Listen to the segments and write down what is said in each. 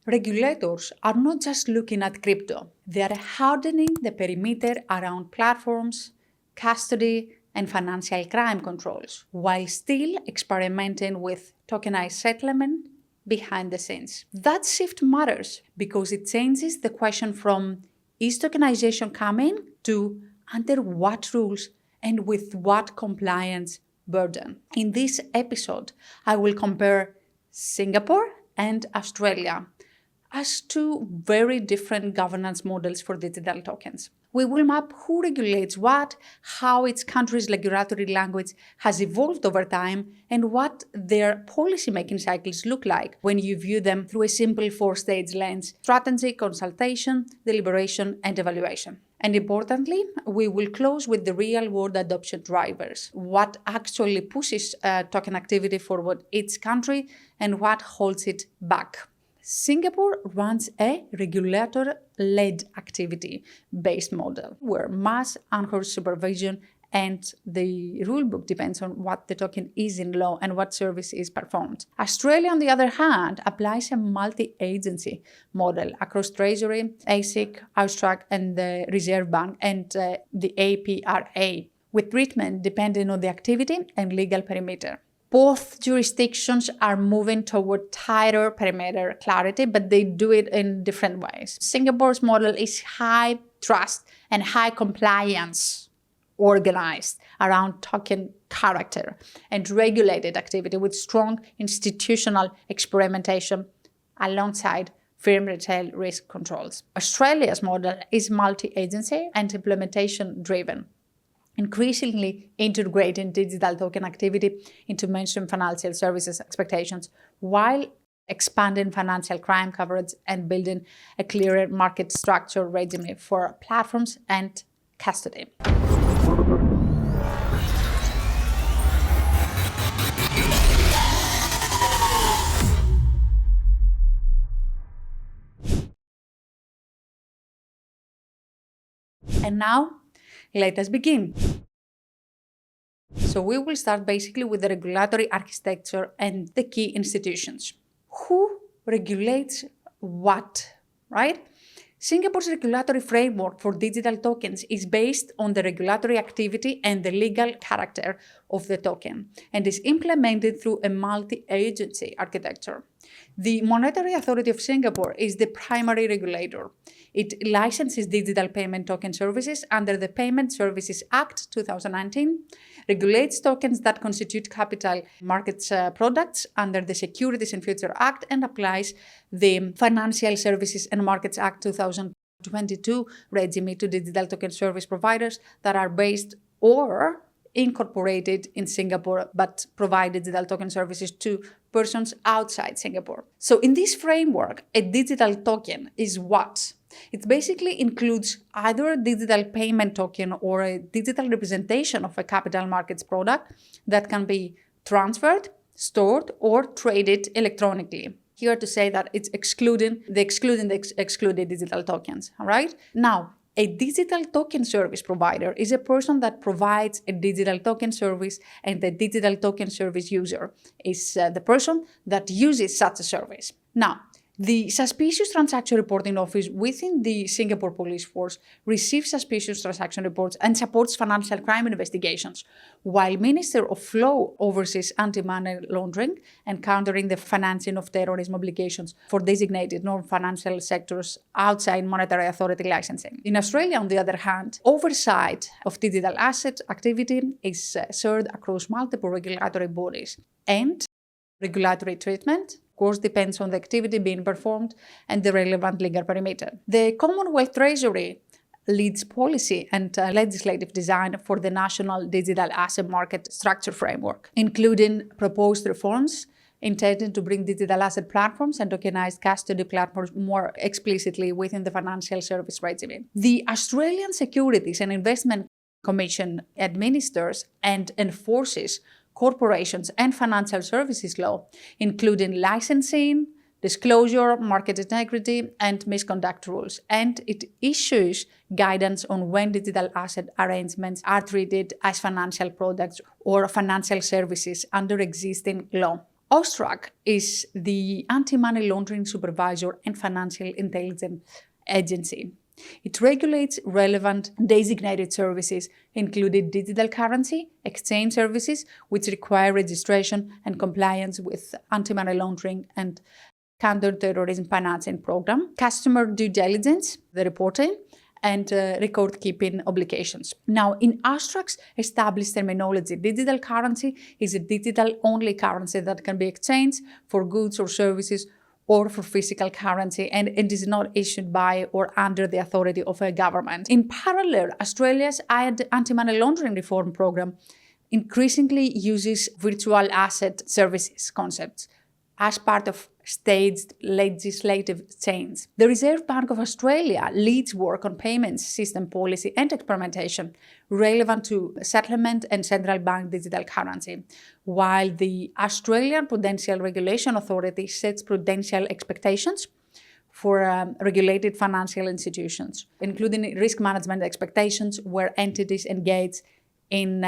Regulators are not just looking at crypto, they are hardening the perimeter around platforms, custody, and financial crime controls, while still experimenting with tokenized settlement behind the scenes. That shift matters because it changes the question from is tokenization coming to under what rules and with what compliance burden. In this episode, I will compare Singapore and Australia as two very different governance models for digital tokens. We will map who regulates what, how each country's regulatory language has evolved over time, and what their policy-making cycles look like when you view them through a simple four-stage lens: strategy, consultation, deliberation, and evaluation. And importantly, we will close with the real-world adoption drivers: what actually pushes token activity forward each country and what holds it back. Singapore runs a regulator-led activity-based model where mass anchors supervision and the rulebook depends on what the token is in law and what service is performed. Australia, on the other hand, applies a multi-agency model across Treasury, ASIC, Austrac, and the Reserve Bank and the APRA, with treatment depending on the activity and legal perimeter. Both jurisdictions are moving toward tighter perimeter clarity, but they do it in different ways. Singapore's model is high trust and high compliance, organized around token character and regulated activity with strong institutional experimentation alongside firm retail risk controls. Australia's model is multi-agency and implementation-driven, increasingly integrating digital token activity into mainstream financial services expectations while expanding financial crime coverage and building a clearer market structure regime for platforms and custody. And now, let us begin. So we will start basically with the regulatory architecture and the key institutions. Who regulates what, right? Singapore's regulatory framework for digital tokens is based on the regulatory activity and the legal character of the token and is implemented through a multi-agency architecture. The Monetary Authority of Singapore is the primary regulator. It licenses digital payment token services under the Payment Services Act 2019, regulates tokens that constitute capital markets products under the Securities and Futures Act, and applies the Financial Services and Markets Act 2022 regime to digital token service providers that are based or incorporated in Singapore but provide digital token services to persons outside Singapore. So in this framework, a digital token is what? It basically includes either a digital payment token or a digital representation of a capital markets product that can be transferred, stored, or traded electronically. Here to say that it's excluding the excluded digital tokens, all right? Now, a digital token service provider is a person that provides a digital token service, and the digital token service user is the person that uses such a service. Now, the Suspicious Transaction Reporting Office within the Singapore Police Force receives suspicious transaction reports and supports financial crime investigations, while Minister of Law oversees anti-money laundering and countering the financing of terrorism obligations for designated non-financial sectors outside monetary authority licensing. In Australia, on the other hand, oversight of digital asset activity is shared across multiple regulatory bodies, and regulatory treatment, of course, depends on the activity being performed and the relevant legal perimeter. The Commonwealth Treasury leads policy and legislative design for the National Digital Asset Market Structure Framework, including proposed reforms intended to bring digital asset platforms and tokenized custody platforms more explicitly within the financial service regime. The Australian Securities and Investment Commission administers and enforces corporations and financial services law, including licensing, disclosure, market integrity, and misconduct rules. And it issues guidance on when digital asset arrangements are treated as financial products or financial services under existing law. OSTRAC is the Anti-Money Laundering Supervisor and Financial Intelligence Agency. It regulates relevant designated services, including digital currency, exchange services, which require registration and compliance with anti-money laundering and counter-terrorism financing program, customer due diligence, the reporting, and record-keeping obligations. Now, in OSTRAC's established terminology, digital currency is a digital-only currency that can be exchanged for goods or services or for physical currency, and it is not issued by or under the authority of a government. In parallel, Australia's anti-money laundering reform program increasingly uses virtual asset services concepts as part of staged legislative change. The Reserve Bank of Australia leads work on payments system policy and experimentation relevant to settlement and central bank digital currency, while the Australian Prudential Regulation Authority sets prudential expectations for regulated financial institutions, including risk management expectations where entities engage in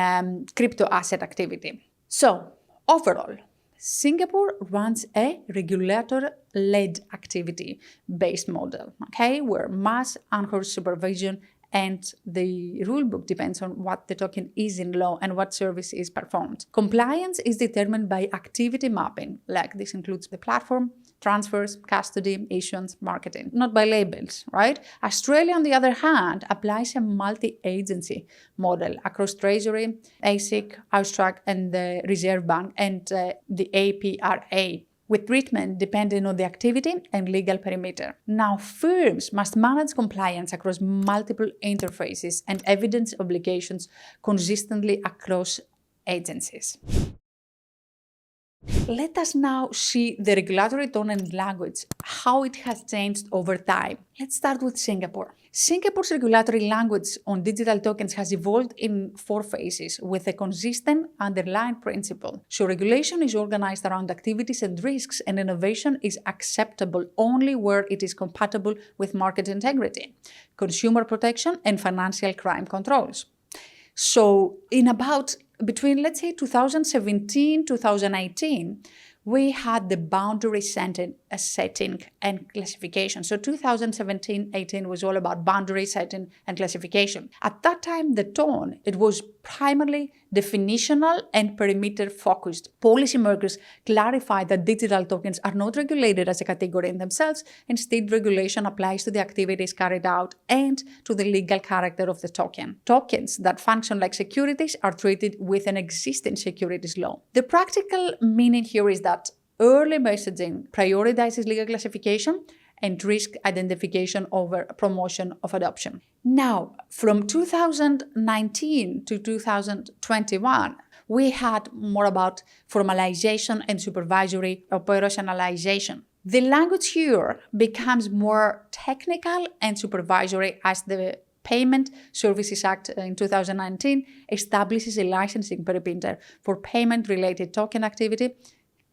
crypto asset activity. So, overall, Singapore runs a regulator-led activity-based model, where mass anchors supervision and the rulebook depends on what the token is in law and what service is performed. Compliance is determined by activity mapping, like this includes the platform, transfers, custody, issuance, marketing, not by labels, right? Australia, on the other hand, applies a multi-agency model across Treasury, ASIC, OSTRAC, and the Reserve Bank, and the APRA, with treatment depending on the activity and legal perimeter. Now, firms must manage compliance across multiple interfaces and evidence obligations consistently across agencies. Let us now see the regulatory tone and language, how it has changed over time. Let's start with Singapore. Singapore's regulatory language on digital tokens has evolved in 4 phases with a consistent underlying principle. So regulation is organized around activities and risks, and innovation is acceptable only where it is compatible with market integrity, consumer protection, and financial crime controls. So between, let's say, 2017, 2018, we had the boundary setting and classification. So 2017-18 was all about boundary setting and classification. At that time, the tone, it was primarily definitional and perimeter focused. Policymakers clarified that digital tokens are not regulated as a category in themselves. Instead, regulation applies to the activities carried out and to the legal character of the token. Tokens that function like securities are treated with an existing securities law. The practical meaning here is that early messaging prioritizes legal classification and risk identification over promotion of adoption. Now, from 2019 to 2021, we had more about formalization and supervisory operationalization. The language here becomes more technical and supervisory as the Payment Services Act in 2019 establishes a licensing perimeter for payment-related token activity,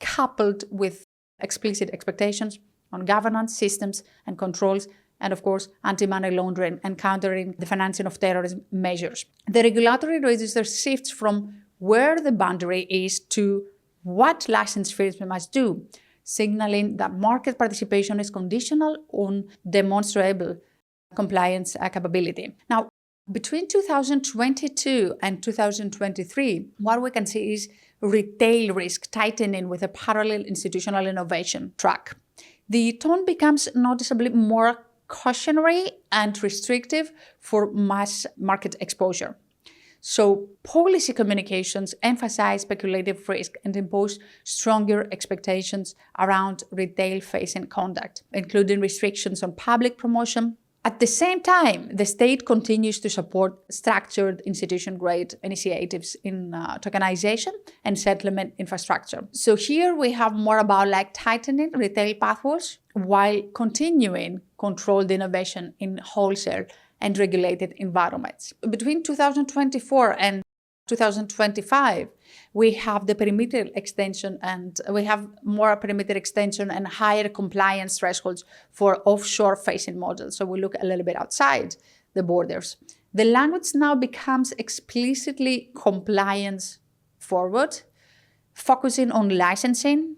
coupled with explicit expectations on governance, systems, and controls, and of course, anti-money laundering and countering the financing of terrorism measures. The regulatory register shifts from where the boundary is to what license firms must do, signaling that market participation is conditional on demonstrable compliance capability. Now, between 2022 and 2023, what we can see is retail risk tightening with a parallel institutional innovation track. The tone becomes noticeably more cautionary and restrictive for mass market exposure. So policy communications emphasize speculative risk and impose stronger expectations around retail-facing conduct, including restrictions on public promotion. At the same time, the state continues to support structured institution-grade initiatives in tokenization and settlement infrastructure. So here we have more about tightening retail pathways while continuing controlled innovation in wholesale and regulated environments. Between 2024 and 2025, we have the perimeter extension and we have more perimeter extension and higher compliance thresholds for offshore-facing models. So we look a little bit outside the borders. The language now becomes explicitly compliance forward, focusing on licensing,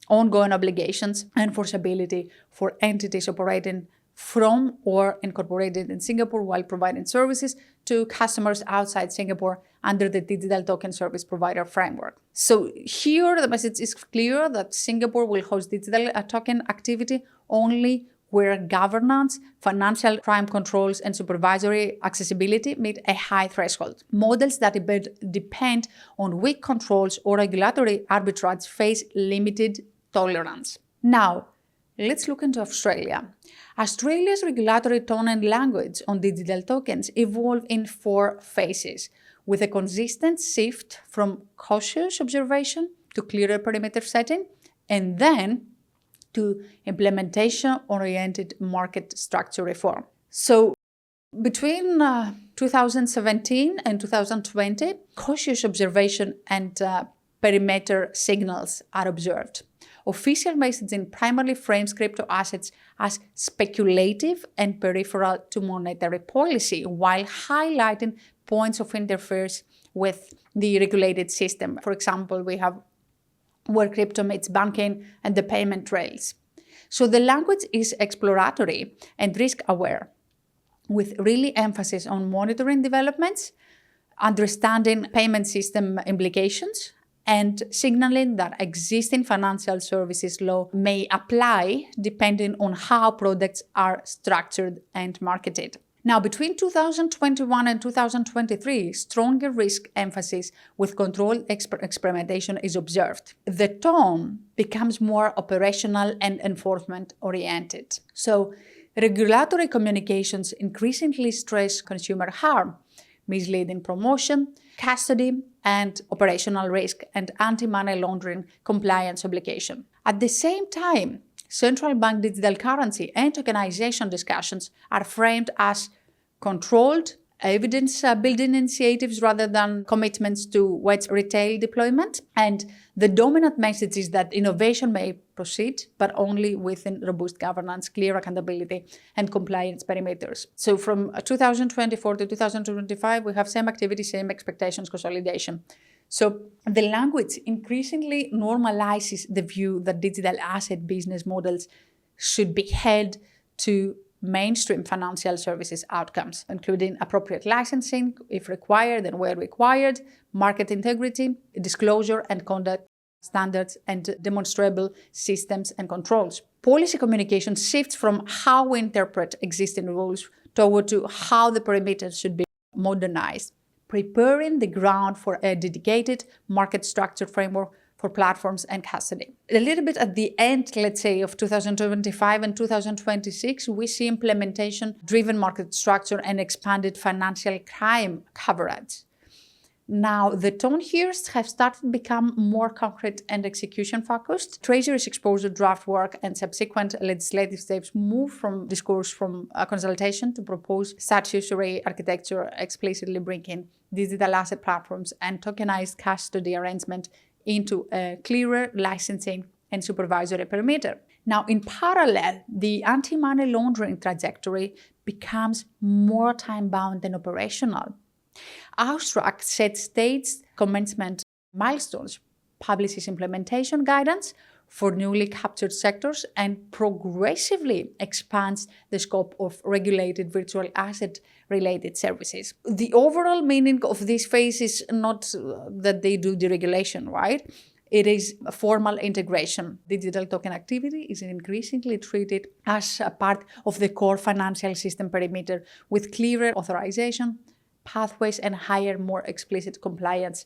ongoing obligations, enforceability for entities operating from or incorporated in Singapore while providing services to customers outside Singapore under the Digital Token Service Provider Framework. So here the message is clear that Singapore will host digital token activity only where governance, financial crime controls, and supervisory accessibility meet a high threshold. Models that depend on weak controls or regulatory arbitrage face limited tolerance. Now, let's look into Australia. Australia's regulatory tone and language on digital tokens evolve in 4 phases, with a consistent shift from cautious observation to clearer perimeter setting, and then to implementation-oriented market structure reform. So between 2017 and 2020, cautious observation and perimeter signals are observed. Official messaging primarily frames crypto assets as speculative and peripheral to monetary policy, while highlighting points of interference with the regulated system. For example, we have where crypto meets banking and the payment rails. So the language is exploratory and risk-aware, with really emphasis on monitoring developments, understanding payment system implications, and signaling that existing financial services law may apply depending on how products are structured and marketed. Now, between 2021 and 2023, stronger risk emphasis with controlled experimentation is observed. The tone becomes more operational and enforcement-oriented. So, regulatory communications increasingly stress consumer harm, misleading promotion, custody, and operational risk, and anti-money laundering compliance obligation. At the same time, central bank digital currency and tokenization discussions are framed as controlled, evidence-building initiatives rather than commitments to wide retail deployment. And the dominant message is that innovation may proceed, but only within robust governance, clear accountability, and compliance perimeters. So from 2024 to 2025, we have same activity, same expectations, consolidation. So the language increasingly normalizes the view that digital asset business models should be held to mainstream financial services outcomes, including appropriate licensing if required and where required, market integrity, disclosure and conduct standards, and demonstrable systems and controls. Policy communication shifts from how we interpret existing rules toward to how the perimeters should be modernized, preparing the ground for a dedicated market structure framework for platforms and custody. A little bit at the end, let's say, of 2025 and 2026, we see implementation-driven market structure and expanded financial crime coverage. Now, the tone here has started to become more concrete and execution-focused. Treasury's exposure draft work and subsequent legislative steps move from discourse from consultation to proposed statutory architecture, explicitly bringing digital asset platforms and tokenized custody arrangement into a clearer licensing and supervisory perimeter. Now, in parallel, the anti-money laundering trajectory becomes more time-bound and operational. Austrac sets states commencement milestones, publishes implementation guidance for newly captured sectors, and progressively expands the scope of regulated virtual asset-related services. The overall meaning of this phase is not that they do deregulation, right? It is a formal integration. Digital token activity is increasingly treated as a part of the core financial system perimeter with clearer authorization, pathways, and higher, more explicit compliance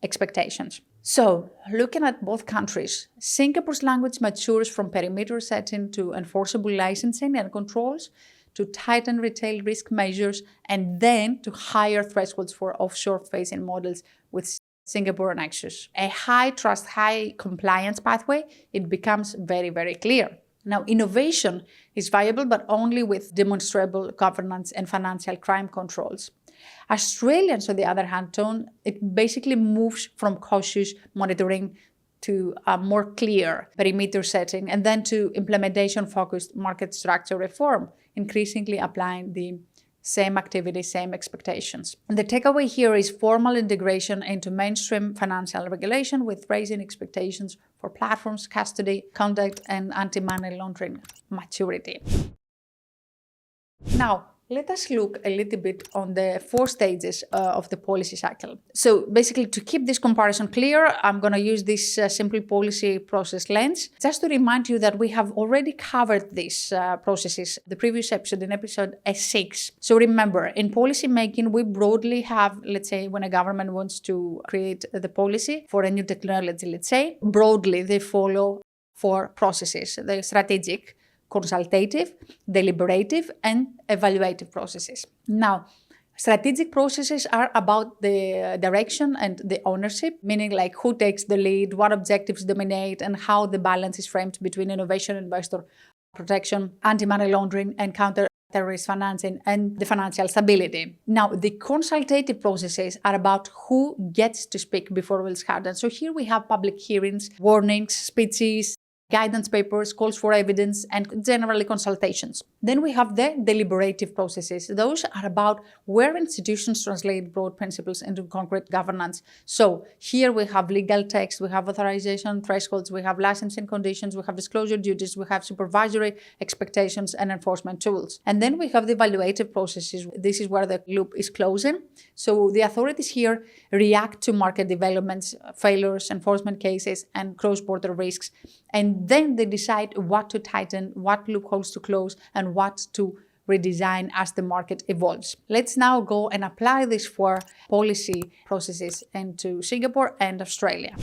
expectations. So, looking at both countries, Singapore's language matures from perimeter setting to enforceable licensing and controls, to tighten retail risk measures, and then to higher thresholds for offshore-facing models with Singapore Nexus. A high trust, high compliance pathway, it becomes very, very clear. Now, innovation is viable, but only with demonstrable governance and financial crime controls. Australians, on the other hand, tone, it basically moves from cautious monitoring to a more clear perimeter setting, and then to implementation-focused market structure reform, increasingly applying the same activity, same expectations. And the takeaway here is formal integration into mainstream financial regulation with raising expectations for platforms, custody, conduct, and anti-money laundering maturity. Now, let us look a little bit on the 4 stages of the policy cycle. So basically, to keep this comparison clear, I'm going to use this simple policy process lens, just to remind you that we have already covered these processes, the previous episode, in episode 6. So remember, in policy making, we broadly have, let's say, when a government wants to create the policy for a new technology, let's say, broadly they follow 4 processes: the strategic, consultative, deliberative, and evaluative processes. Now, strategic processes are about the direction and the ownership, meaning like who takes the lead, what objectives dominate, and how the balance is framed between innovation, investor protection, anti-money laundering, and counter-terrorist financing, and the financial stability. Now, the consultative processes are about who gets to speak before wheels hard. And so here we have public hearings, warnings, speeches, guidance papers, calls for evidence, and generally consultations. Then we have the deliberative processes. Those are about where institutions translate broad principles into concrete governance. So here we have legal text, we have authorization thresholds, we have licensing conditions, we have disclosure duties, we have supervisory expectations and enforcement tools. And then we have the evaluative processes. This is where the loop is closing. So the authorities here react to market developments, failures, enforcement cases, and cross-border risks. And then they decide what to tighten, what loopholes to close, and what to redesign as the market evolves. Let's now go and apply these 4 policy processes into Singapore and Australia.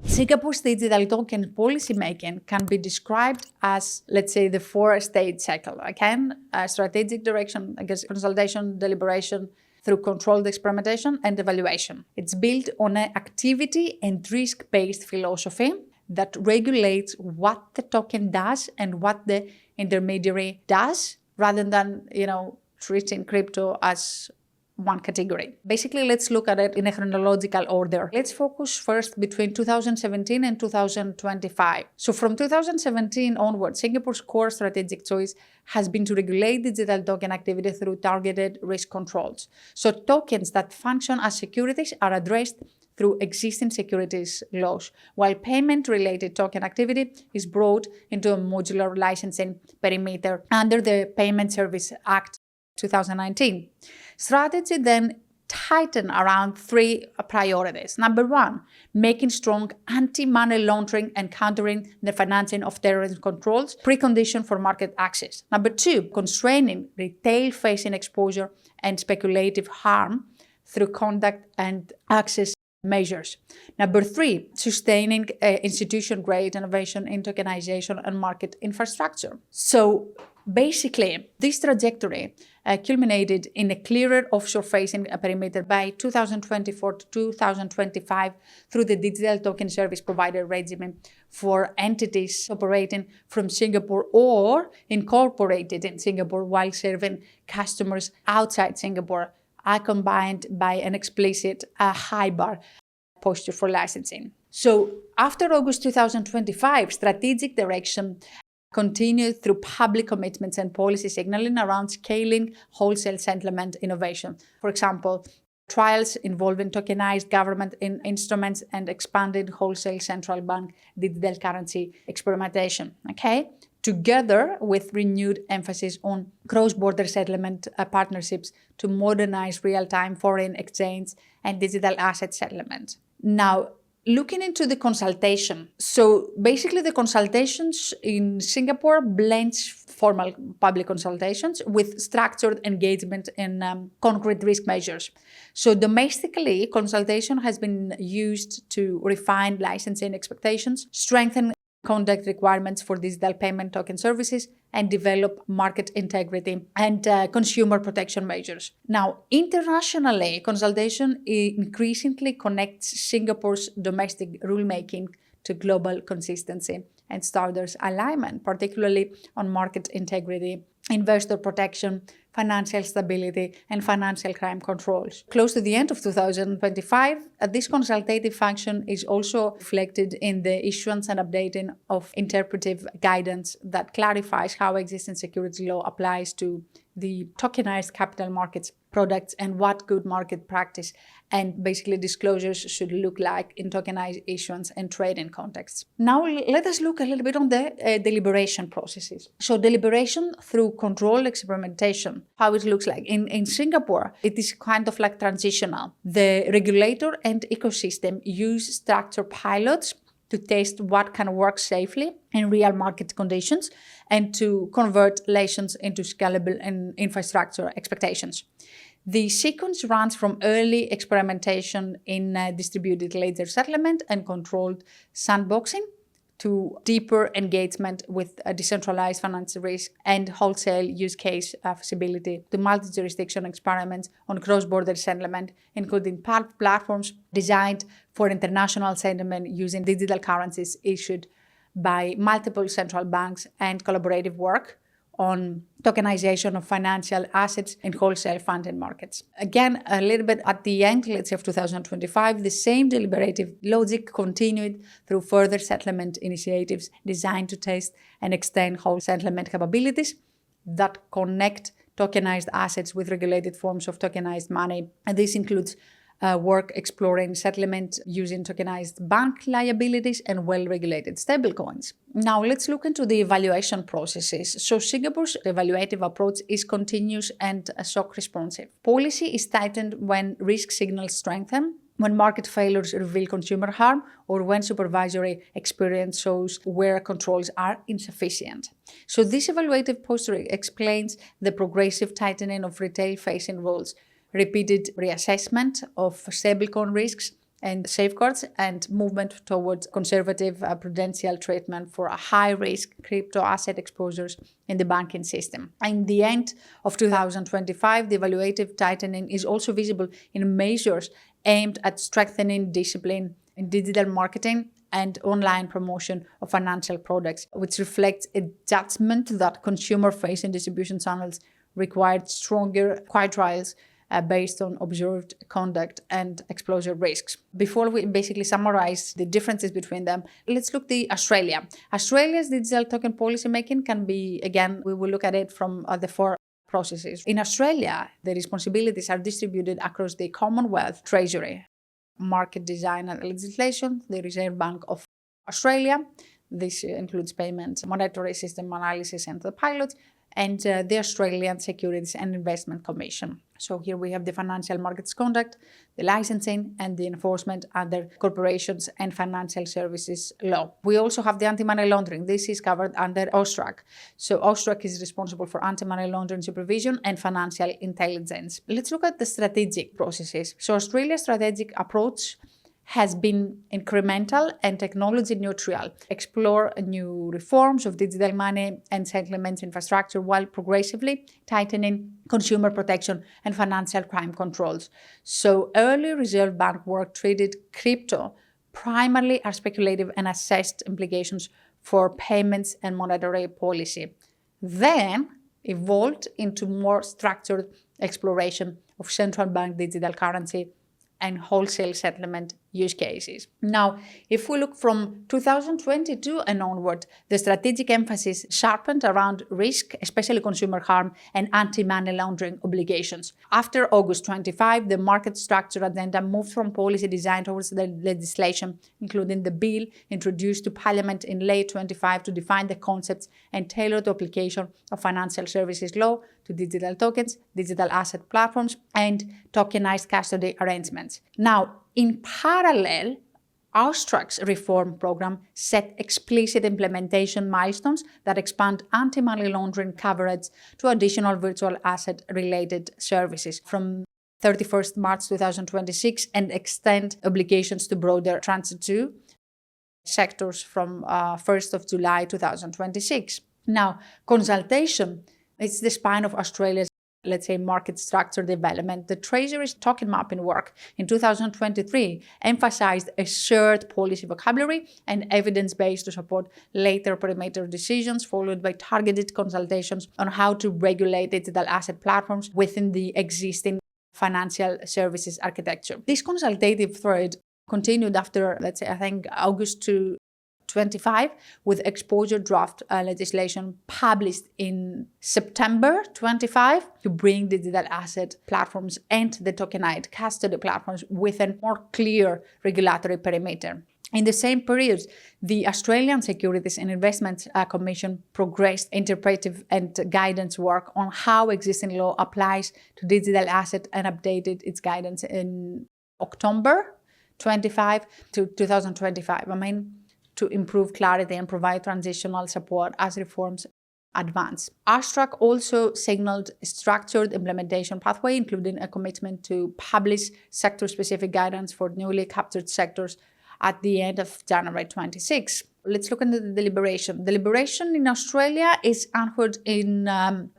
Singapore's digital token policy making can be described as, let's say, the 4-stage cycle. Again, strategic direction, consultation, deliberation, through controlled experimentation and evaluation. It's built on an activity and risk-based philosophy that regulates what the token does and what the intermediary does, rather than, treating crypto as one category. Basically, let's look at it in a chronological order. Let's focus first between 2017 and 2025. So from 2017 onward, Singapore's core strategic choice has been to regulate digital token activity through targeted risk controls. So tokens that function as securities are addressed through existing securities laws, while payment-related token activity is brought into a modular licensing perimeter under the Payment Service Act 2019. Strategy then tightened around 3 priorities. Number 1, making strong anti-money laundering and countering the financing of terrorism controls, precondition for market access. Number 2, constraining retail-facing exposure and speculative harm through conduct and access measures. Number 3, sustaining institution-grade innovation in tokenization and market infrastructure. So basically, this trajectory culminated in a clearer offshore-facing perimeter by 2024 to 2025 through the digital token service provider regime for entities operating from Singapore or incorporated in Singapore while serving customers outside Singapore, accompanied by an explicit high bar posture for licensing. So after August 2025, strategic direction continued through public commitments and policy signaling around scaling wholesale settlement innovation. For example, trials involving tokenized government instruments and expanded wholesale central bank digital currency experimentation. Together with renewed emphasis on cross-border settlement partnerships to modernize real-time foreign exchange and digital asset settlement. Now, looking into the consultation. So basically the consultations in Singapore blends formal public consultations with structured engagement in concrete risk measures. So domestically, consultation has been used to refine licensing expectations, strengthen conduct requirements for digital payment token services, and develop market integrity and consumer protection measures. Now, internationally, consultation increasingly connects Singapore's domestic rulemaking to global consistency and standards alignment, particularly on market integrity, investor protection, financial stability, and financial crime controls. Close to the end of 2025, this consultative function is also reflected in the issuance and updating of interpretive guidance that clarifies how existing security law applies to the tokenized capital markets products and what good market practice and basically disclosures should look like in tokenized issuance and trading contexts. Now let us look a little bit on the deliberation processes. So deliberation through controlled experimentation, how it looks like. In Singapore, it is kind of like transitional. The regulator and ecosystem use structured pilots to test what can work safely in real market conditions and to convert lessons into scalable and infrastructure expectations. The sequence runs from early experimentation in distributed ledger settlement and controlled sandboxing to deeper engagement with decentralized financial risk and wholesale use case feasibility to multi-jurisdiction experiments on cross-border settlement, including platforms designed for international settlement using digital currencies issued by multiple central banks and collaborative work on tokenization of financial assets in wholesale funding markets. Again, a little bit at the end, let's say, of 2025, the same deliberative logic continued through further settlement initiatives designed to test and extend wholesale settlement capabilities that connect tokenized assets with regulated forms of tokenized money. And this includes work exploring settlement using tokenized bank liabilities and well-regulated stablecoins. Now let's look into the evaluation processes. So Singapore's evaluative approach is continuous and shock responsive. Policy is tightened when risk signals strengthen, when market failures reveal consumer harm, or when supervisory experience shows where controls are insufficient. So this evaluative posture explains the progressive tightening of retail-facing rules, repeated reassessment of stablecoin risks and safeguards, and movement towards conservative prudential treatment for high-risk crypto asset exposures in the banking system. In the end of 2025, the evaluative tightening is also visible in measures aimed at strengthening discipline in digital marketing and online promotion of financial products, which reflects a judgment that consumer-facing distribution channels required stronger guardrails based on observed conduct and exposure risks. Before we basically summarize the differences between them, let's look at Australia. Australia's digital token policy making can be, again, we will look at it from the four processes. In Australia, the responsibilities are distributed across the Commonwealth Treasury, market design and legislation, the Reserve Bank of Australia. This includes payments, monetary system analysis and the pilots, and the Australian Securities and Investment Commission. So here we have the financial markets conduct, the licensing and the enforcement under corporations and financial services law. We also have the anti-money laundering. This is covered under AUSTRAC. So AUSTRAC is responsible for anti-money laundering supervision and financial intelligence. Let's look at the strategic processes. So Australia's strategic approach has been incremental and technology neutral, explore new reforms of digital money and settlement infrastructure while progressively tightening consumer protection and financial crime controls. So early Reserve Bank work treated crypto primarily as speculative and assessed implications for payments and monetary policy. Then evolved into more structured exploration of central bank digital currency and wholesale settlement use cases. Now, if we look from 2022 and onward, the strategic emphasis sharpened around risk, especially consumer harm, and anti-money laundering obligations. After August 25, the market structure agenda moved from policy design towards the legislation, including the bill introduced to Parliament in late 25 to define the concepts and tailored application of financial services law to digital tokens, digital asset platforms, and tokenized custody arrangements. Now, in parallel, AUSTRAC's reform program set explicit implementation milestones that expand anti-money laundering coverage to additional virtual asset-related services from 31st March 2026 and extend obligations to broader transit to sectors from 1st of July 2026. Now, consultation is the spine of Australia's let's say, market structure development, the Treasury's token mapping work in 2023 emphasized a shared policy vocabulary and evidence base to support later perimeter decisions, followed by targeted consultations on how to regulate digital asset platforms within the existing financial services architecture. This consultative thread continued after, let's say, I think August 2025, with exposure draft legislation published in September 25 to bring digital asset platforms and the tokenized custody platforms with a more clear regulatory perimeter. In the same period, the Australian Securities and Investments Commission progressed interpretive and guidance work on how existing law applies to digital asset and updated its guidance in October 25 to 2025. To improve clarity and provide transitional support as reforms advance. AUSTRAC also signaled a structured implementation pathway, including a commitment to publish sector-specific guidance for newly captured sectors at the end of January 26. Let's look into the deliberation. Deliberation in Australia is anchored in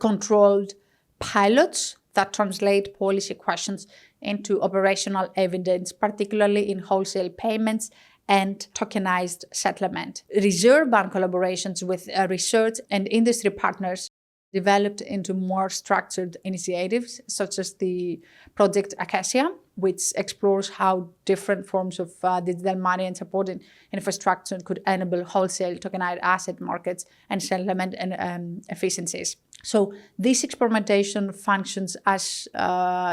controlled pilots that translate policy questions into operational evidence, particularly in wholesale payments and tokenized settlement. Reserve Bank collaborations with research and industry partners developed into more structured initiatives, such as the Project Acacia, which explores how different forms of digital money and supporting infrastructure could enable wholesale tokenized asset markets and settlement and efficiencies. So this experimentation functions as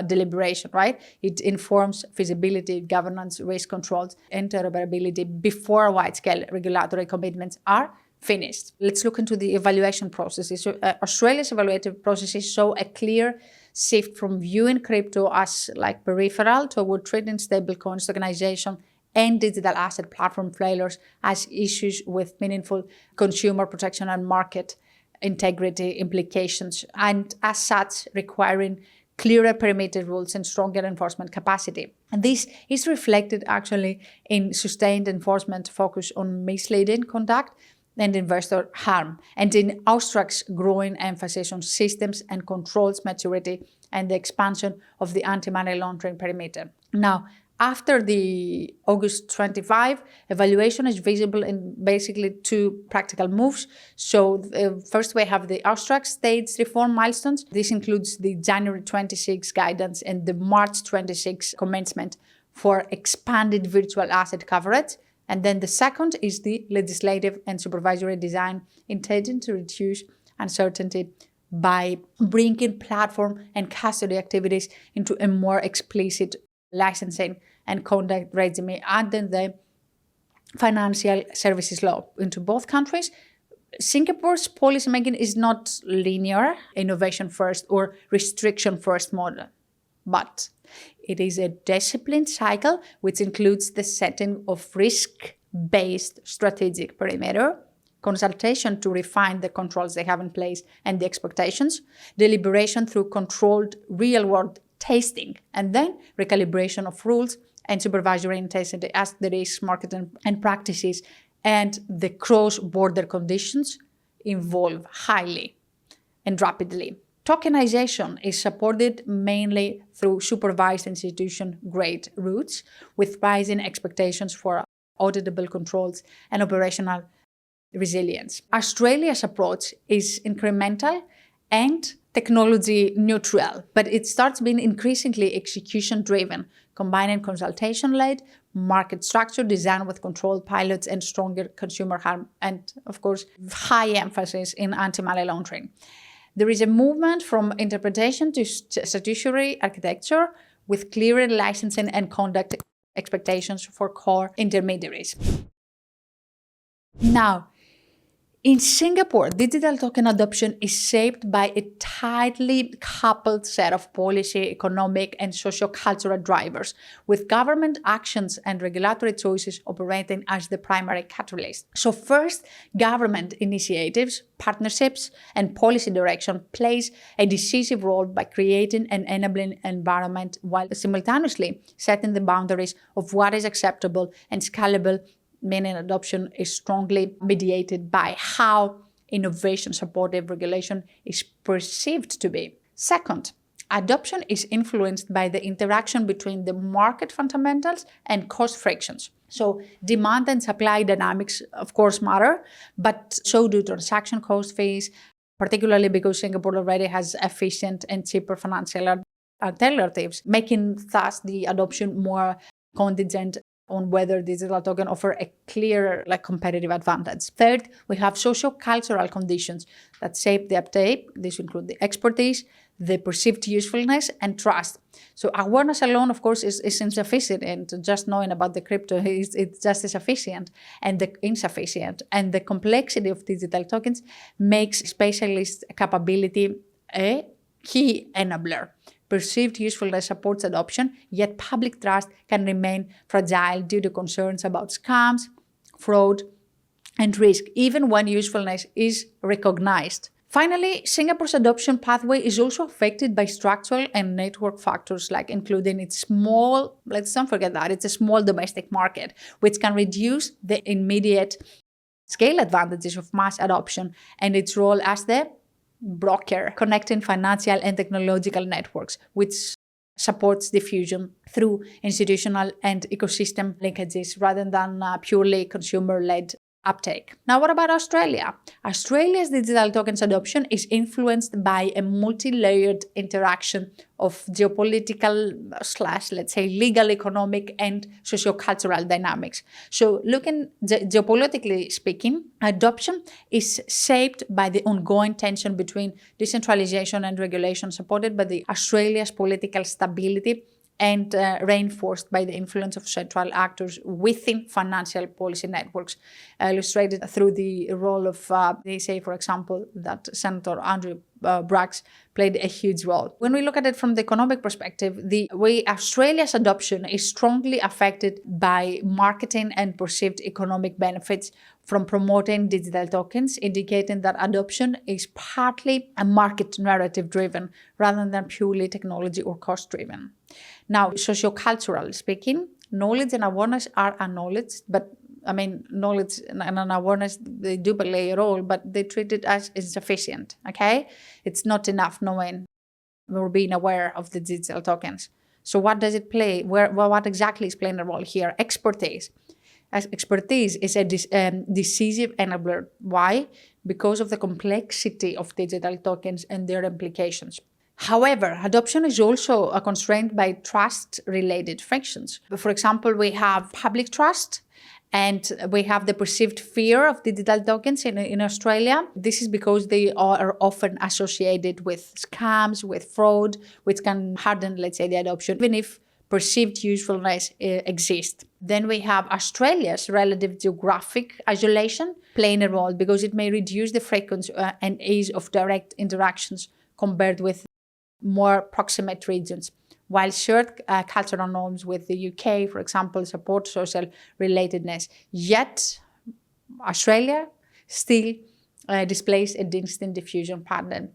deliberation, right? It informs feasibility, governance, risk controls, interoperability before wide-scale regulatory commitments are finished. Let's look into the evaluation processes. So, Australia's evaluative processes show a clear shift from viewing crypto as like peripheral toward trading stablecoins, tokenization, and digital asset platform failures as issues with meaningful consumer protection and market integrity implications, and as such requiring clearer perimeter rules and stronger enforcement capacity. And this is reflected actually in sustained enforcement focus on misleading conduct and investor harm, and in AUSTRAC's growing emphasis on systems and controls maturity and the expansion of the anti-money laundering perimeter. Now, after the August 25, evaluation is visible in basically two practical moves. So first we have the AUSTRAC states reform milestones. This includes the January 26 guidance and the March 26 commencement for expanded virtual asset coverage. And then the second is the legislative and supervisory design intended to reduce uncertainty by bringing platform and custody activities into a more explicit licensing and conduct regime under the financial services law into both countries. Singapore's policymaking is not linear, innovation first or restriction first model, but it is a disciplined cycle which includes the setting of risk-based strategic perimeter, consultation to refine the controls they have in place and the expectations, deliberation through controlled real-world testing, and then recalibration of rules and supervisory intensity as the risk, market, and practices and the cross-border conditions evolve highly and rapidly. Tokenization is supported mainly through supervised institution-grade routes with rising expectations for auditable controls and operational resilience. Australia's approach is incremental and technology neutral, but it starts being increasingly execution-driven, combining consultation-led market structure design with controlled pilots and stronger consumer harm, and of course, high emphasis in anti-money laundering. There is a movement from interpretation to statutory architecture with clearer licensing and conduct expectations for core intermediaries. Now, in Singapore, digital token adoption is shaped by a tightly coupled set of policy, economic, and socio-cultural drivers, with government actions and regulatory choices operating as the primary catalyst. So first, government initiatives, partnerships, and policy direction plays a decisive role by creating an enabling environment while simultaneously setting the boundaries of what is acceptable and scalable, meaning adoption is strongly mediated by how innovation-supportive regulation is perceived to be. Second, Adoption is influenced by the interaction between the market fundamentals and cost frictions. So demand and supply dynamics, of course, matter, but so do transaction cost fees, particularly because Singapore already has efficient and cheaper financial alternatives, making thus the adoption more contingent on whether digital token offer a clear competitive advantage. Third, we have socio-cultural conditions that shape the uptake. These include the expertise, the perceived usefulness, and trust. So awareness alone, of course, is insufficient, and just knowing about the crypto is just insufficient and insufficient. And the complexity of digital tokens makes specialist capability a key enabler. Perceived usefulness supports adoption, yet public trust can remain fragile due to concerns about scams, fraud, and risk, even when usefulness is recognized. Finally, Singapore's adoption pathway is also affected by structural and network factors, like including its small, let's not forget that, it's a small domestic market, which can reduce the immediate scale advantages of mass adoption and its role as the broker connecting financial and technological networks, which supports diffusion through institutional and ecosystem linkages rather than purely consumer-led uptake. Now, what about Australia? Australia's digital tokens adoption is influenced by a multi-layered interaction of geopolitical / let's say legal, economic, and socio-cultural dynamics. So looking geopolitically speaking, adoption is shaped by the ongoing tension between decentralization and regulation, supported by the Australia's political stability and reinforced by the influence of central actors within financial policy networks, illustrated through the role of, they say, for example, that Senator Andrew Braggs played a huge role. When we look at it from the economic perspective, the way Australia's adoption is strongly affected by marketing and perceived economic benefits from promoting digital tokens, indicating that adoption is partly a market narrative driven rather than purely technology or cost driven. Now, sociocultural speaking, knowledge and awareness are acknowledged, but knowledge and awareness, they do play a role, but they treat it as insufficient, okay? It's not enough knowing or being aware of the digital tokens. So what does it play? What exactly is playing a role here? Expertise. Expertise is a decisive enabler. Why? Because of the complexity of digital tokens and their implications. However, adoption is also constrained by trust-related frictions. For example, we have public trust and we have the perceived fear of digital tokens in Australia. This is because they are often associated with scams, with fraud, which can harden, let's say, the adoption, even if perceived usefulness exists. Then we have Australia's relative geographic isolation playing a role because it may reduce the frequency and ease of direct interactions compared with more proximate regions, while shared cultural norms with the UK, for example, support social relatedness. Yet, Australia still displays a distinct diffusion pattern,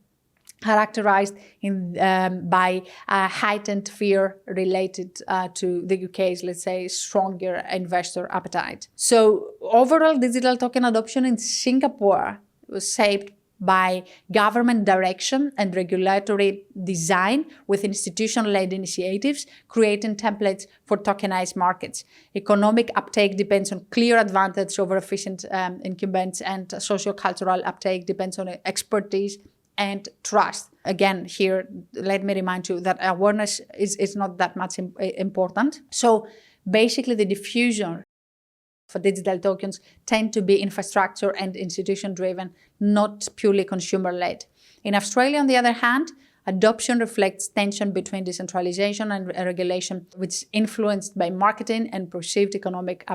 characterized by a heightened fear related to the UK's, let's say, stronger investor appetite. So, overall digital token adoption in Singapore was shaped by government direction and regulatory design with institution-led initiatives, creating templates for tokenized markets. Economic uptake depends on clear advantage over efficient incumbents, and socio-cultural uptake depends on expertise and trust. Again, here, let me remind you that awareness is not that much important. So basically, the diffusion for digital tokens tend to be infrastructure and institution-driven, not purely consumer-led. In Australia, on the other hand, adoption reflects tension between decentralization and regulation, which is influenced by marketing and perceived economic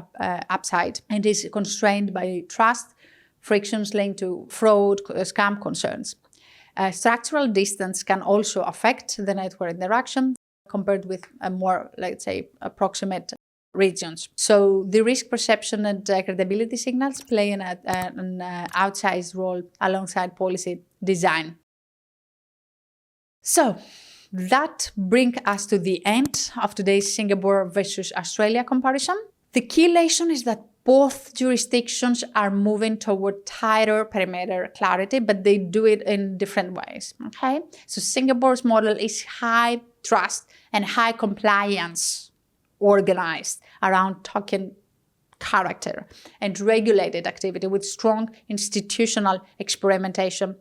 upside, and is constrained by trust, frictions linked to fraud, scam concerns. Structural distance can also affect the network interaction compared with a more, let's say, approximate regions. So the risk perception and credibility signals play an outsized role alongside policy design. So that brings us to the end of today's Singapore versus Australia comparison. The key lesson is that Both jurisdictions are moving toward tighter perimeter clarity, but they do it in different ways, okay? So Singapore's model is high trust and high compliance organized around token character and regulated activity with strong institutional experimentation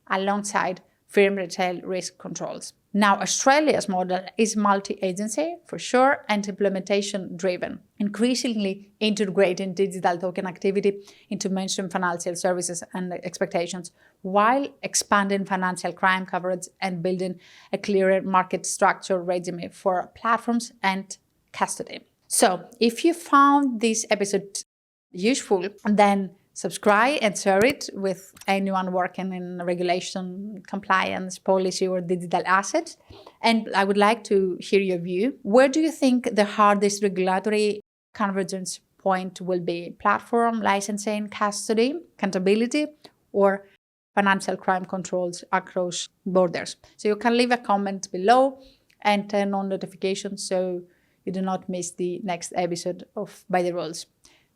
alongside firm retail risk controls. Now, Australia's model is multi-agency for sure and implementation driven, increasingly integrating digital token activity into mainstream financial services and expectations, while expanding financial crime coverage and building a clearer market structure regime for platforms and custody. So, if you found this episode useful, then subscribe and share it with anyone working in regulation, compliance, policy, or digital assets. And I would like to hear your view. Where do you think the hardest regulatory convergence point will be? Platform, licensing, custody, accountability, or financial crime controls across borders? So you can leave a comment below and turn on notifications so you do not miss the next episode of By the Rules.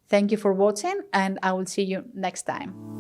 Thank you for watching, and I will see you next time.